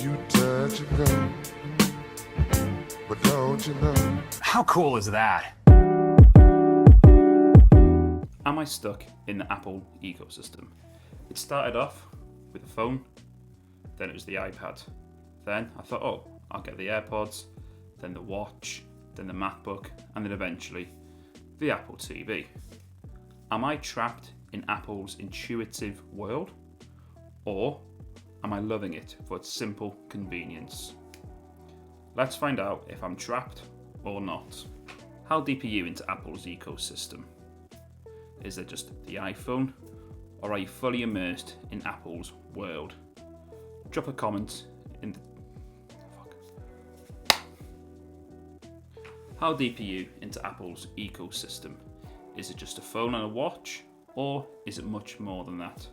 you touch and go. But don't you know? How cool is that? Am I stuck in the Apple ecosystem? It started off with a phone, then it was the iPad. Then I thought, oh, I'll get the AirPods, then the watch, then the MacBook, and then eventually the Apple TV. Am I trapped in Apple's intuitive world? Or am I loving it for its simple convenience? Let's find out if I'm trapped or not. How deep are you into Apple's ecosystem? Is it just the iPhone, or are you fully immersed in Apple's world? Drop a comment in the... How deep are you into Apple's ecosystem? Is it just a phone and a watch, or is it much more than that?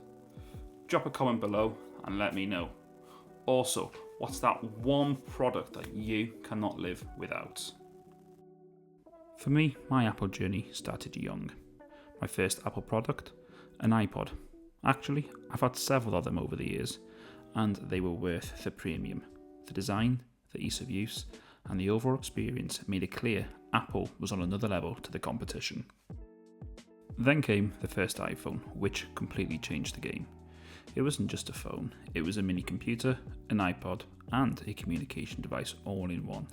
Drop a comment below and let me know. Also, what's that one product that you cannot live without? For me, my Apple journey started young. My first Apple product, an iPod. Actually, I've had several of them over the years, and they were worth the premium. The design, the ease of use, and the overall experience made it clear Apple was on another level to the competition. Then came the first iPhone, which completely changed the game. It wasn't just a phone, it was a mini computer, an iPod, and a communication device all in one.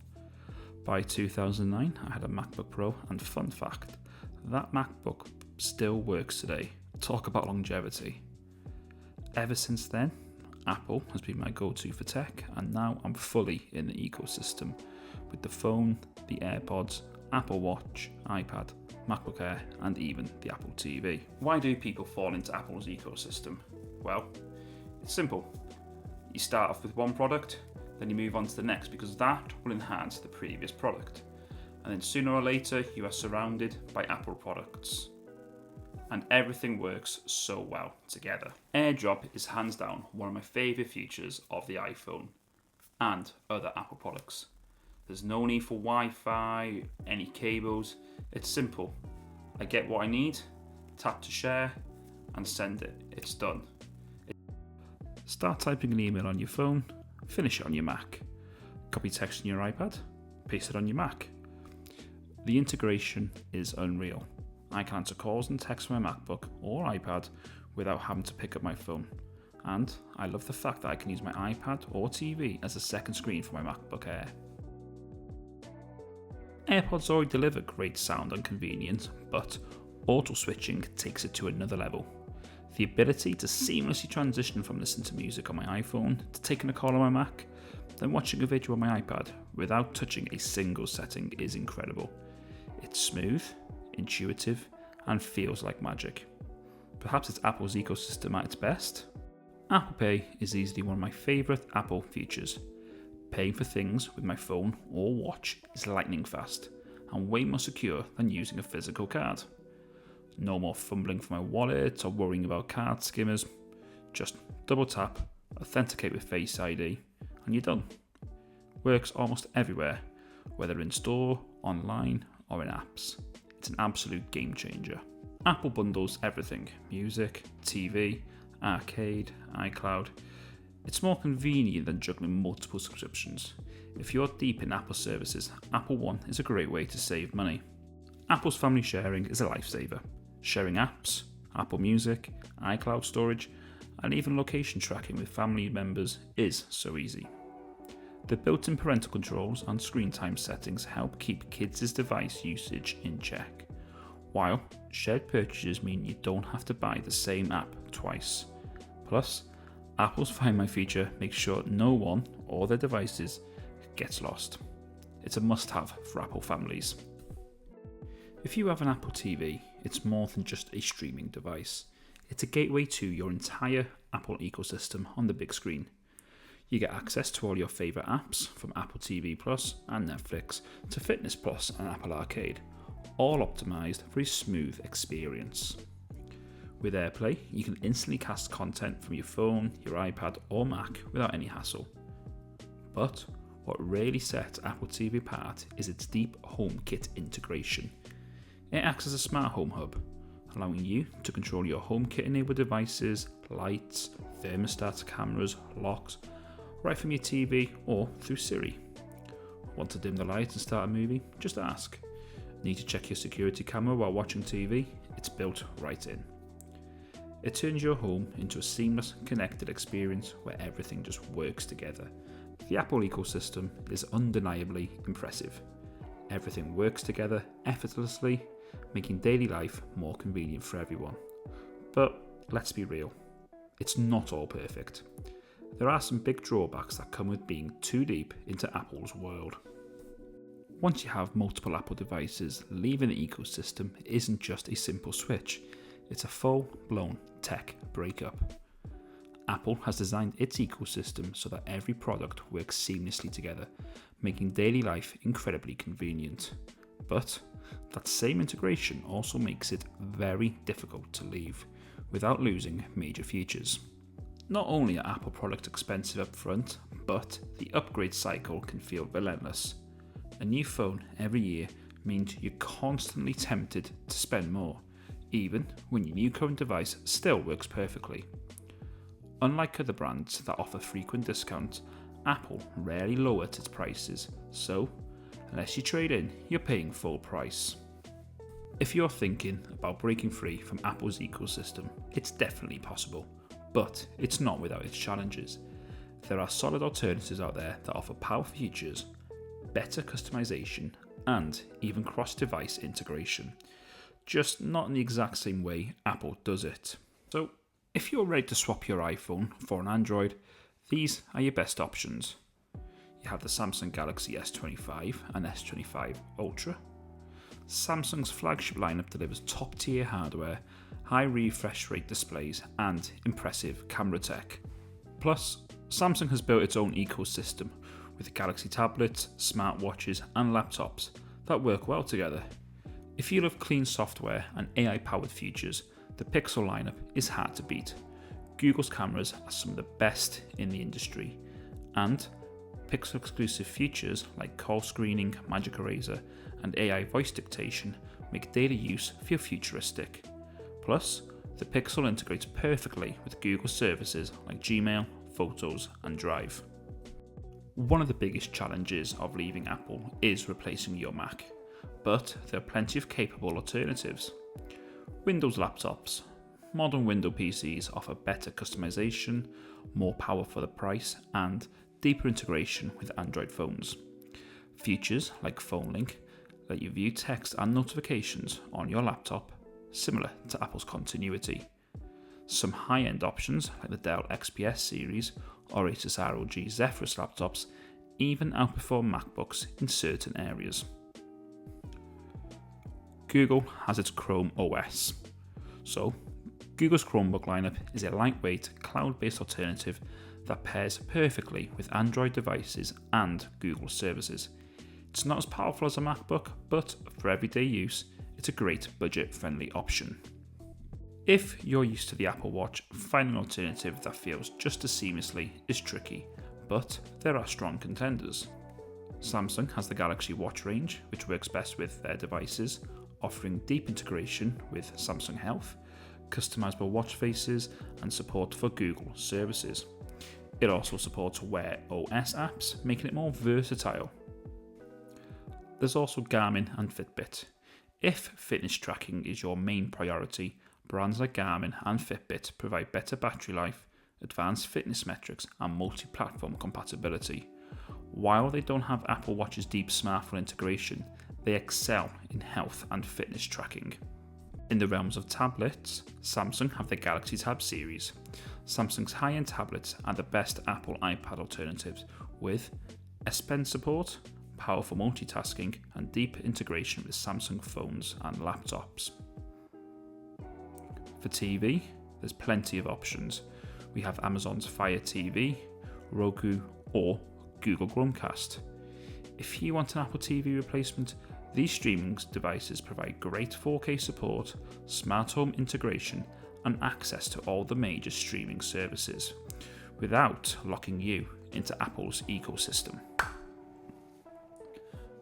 By 2009, I had a MacBook Pro, and fun fact, that MacBook still works today. Talk about longevity. Ever since then, Apple has been my go-to for tech, and now I'm fully in the ecosystem with the phone, the AirPods, Apple Watch, iPad, MacBook Air, and even the Apple TV. Why do people fall into Apple's ecosystem? Well, it's simple. You start off with one product, then you move on to the next because that will enhance the previous product. And then sooner or later, you are surrounded by Apple products. And everything works so well together. AirDrop is hands down one of my favourite features of the iPhone and other Apple products. There's no need for Wi-Fi, any cables. It's simple. I get what I need, tap to share, and send it. It's done. Start typing an email on your phone, finish it on your Mac. Copy text on your iPad, paste it on your Mac. The integration is unreal. I can answer calls and texts from my MacBook or iPad without having to pick up my phone. And I love the fact that I can use my iPad or TV as a second screen for my MacBook Air. AirPods already deliver great sound and convenience, but auto switching takes it to another level. The ability to seamlessly transition from listening to music on my iPhone to taking a call on my Mac, then watching a video on my iPad without touching a single setting is incredible. It's smooth, intuitive, and feels like magic. Perhaps it's Apple's ecosystem at its best. Apple Pay is easily one of my favourite Apple features. Paying for things with my phone or watch is lightning fast and way more secure than using a physical card. No more fumbling for my wallet or worrying about card skimmers. Just double tap, authenticate with Face ID, and you're done. Works almost everywhere, whether in store, online, or in apps. It's an absolute game changer. Apple bundles everything: music, TV, arcade, iCloud. It's more convenient than juggling multiple subscriptions. If you're deep in Apple services, Apple One is a great way to save money. Apple's family sharing is a lifesaver. Sharing apps, Apple Music, iCloud storage, and even location tracking with family members is so easy. The built-in parental controls and screen time settings help keep kids' device usage in check, while shared purchases mean you don't have to buy the same app twice. Plus, Apple's Find My feature makes sure no one or their devices gets lost. It's a must-have for Apple families. If you have an Apple TV, it's more than just a streaming device. It's a gateway to your entire Apple ecosystem on the big screen. You get access to all your favourite apps, from Apple TV Plus and Netflix to Fitness Plus and Apple Arcade, all optimised for a smooth experience. With AirPlay, you can instantly cast content from your phone, your iPad or Mac without any hassle. But what really sets Apple TV apart is its deep HomeKit integration. It acts as a smart home hub, allowing you to control your HomeKit-enabled devices, lights, thermostats, cameras, locks, right from your TV or through Siri. Want to dim the lights and start a movie? Just ask. Need to check your security camera while watching TV? It's built right in. It turns your home into a seamless, connected experience where everything just works together. The Apple ecosystem is undeniably impressive. Everything works together effortlessly, making daily life more convenient for everyone. But let's be real, it's not all perfect. There are some big drawbacks that come with being too deep into Apple's world. Once you have multiple Apple devices, leaving the ecosystem isn't just a simple switch, it's a full-blown tech breakup. Apple has designed its ecosystem so that every product works seamlessly together, making daily life incredibly convenient. But that same integration also makes it very difficult to leave, without losing major features. Not only are Apple products expensive up front, but the upgrade cycle can feel relentless. A new phone every year means you're constantly tempted to spend more, even when your new current device still works perfectly. Unlike other brands that offer frequent discounts, Apple rarely lowers its prices, so unless you trade in, you're paying full price. If you're thinking about breaking free from Apple's ecosystem, it's definitely possible, but it's not without its challenges. There are solid alternatives out there that offer powerful features, better customization, and even cross-device integration, just not in the exact same way Apple does it. So, if you're ready to swap your iPhone for an Android, these are your best options. You have the Samsung Galaxy S25 and S25 Ultra. Samsung's flagship lineup delivers top-tier hardware, high refresh rate displays, and impressive camera tech. Plus, Samsung has built its own ecosystem with Galaxy tablets, smartwatches, and laptops that work well together. If you love clean software and AI-powered features, the Pixel lineup is hard to beat. Google's cameras are some of the best in the industry, and Pixel exclusive features like call screening, Magic Eraser, and AI voice dictation make daily use feel futuristic. Plus, the Pixel integrates perfectly with Google services like Gmail, Photos, and Drive. One of the biggest challenges of leaving Apple is replacing your Mac, but there are plenty of capable alternatives. Windows laptops. Modern Windows PCs offer better customization, more power for the price, and deeper integration with Android phones. Features like Phone Link let you view text and notifications on your laptop, similar to Apple's Continuity. Some high-end options like the Dell XPS series or Asus ROG Zephyrus laptops even outperform MacBooks in certain areas. Google has its ChromeOS. So, Google's Chromebook lineup is a lightweight, cloud-based alternative that pairs perfectly with Android devices and Google services. It's not as powerful as a MacBook, but for everyday use, it's a great budget-friendly option. If you're used to the Apple Watch, finding an alternative that feels just as seamlessly is tricky, but there are strong contenders. Samsung has the Galaxy Watch range, which works best with their devices, offering deep integration with Samsung Health, customizable watch faces, and support for Google services. It also supports Wear OS apps, making it more versatile. There's also Garmin and Fitbit. If fitness tracking is your main priority, brands like Garmin and Fitbit provide better battery life, advanced fitness metrics, and multi-platform compatibility. While they don't have Apple Watch's deep smartphone integration, they excel in health and fitness tracking. In the realms of tablets, Samsung have the Galaxy Tab series. Samsung's high-end tablets are the best Apple iPad alternatives with S Pen support, powerful multitasking, and deep integration with Samsung phones and laptops. For TV, there's plenty of options. We have Amazon's Fire TV, Roku, or Google Chromecast. If you want an Apple TV replacement, these streaming devices provide great 4K support, smart home integration, and access to all the major streaming services, without locking you into Apple's ecosystem.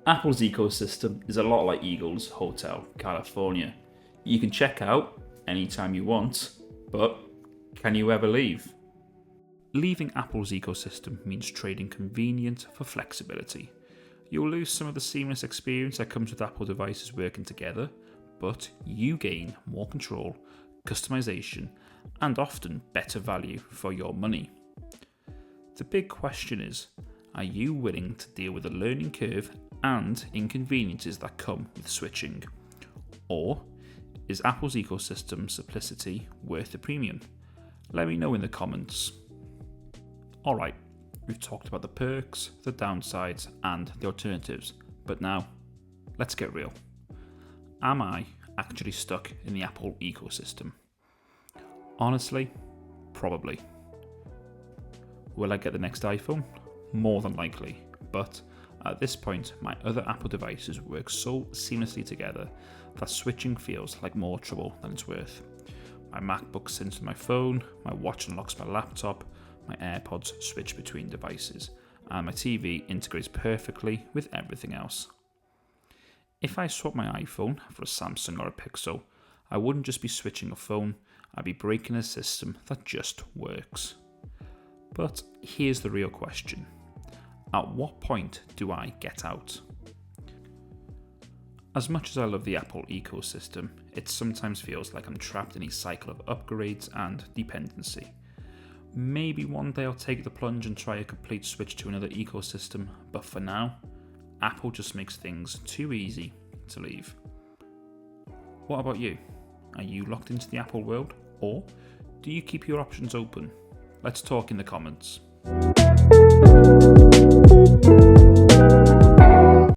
Apple's ecosystem is a lot like Eagles Hotel California. You can check out anytime you want, but can you ever leave? Leaving Apple's ecosystem means trading convenience for flexibility. You'll lose some of the seamless experience that comes with Apple devices working together, but you gain more control, customization, and often better value for your money. The big question is, are you willing to deal with the learning curve and inconveniences that come with switching? Or is Apple's ecosystem simplicity worth the premium? Let me know in the comments. Alright, we've talked about the perks, the downsides, and the alternatives, but now, let's get real. Am I actually stuck in the Apple ecosystem? Honestly, probably. Will I get the next iPhone? More than likely, but at this point my other Apple devices work so seamlessly together that switching feels like more trouble than it's worth. My MacBook syncs with my phone, my watch unlocks my laptop, my AirPods switch between devices, and my TV integrates perfectly with everything else. If I swap my iPhone for a Samsung or a Pixel, I wouldn't just be switching a phone, I'd be breaking a system that just works. But here's the real question. At what point do I get out? As much as I love the Apple ecosystem, it sometimes feels like I'm trapped in a cycle of upgrades and dependency. Maybe one day I'll take the plunge and try a complete switch to another ecosystem, but for now, Apple just makes things too easy to leave. What about you? Are you locked into the Apple world, or do you keep your options open? Let's talk in the comments.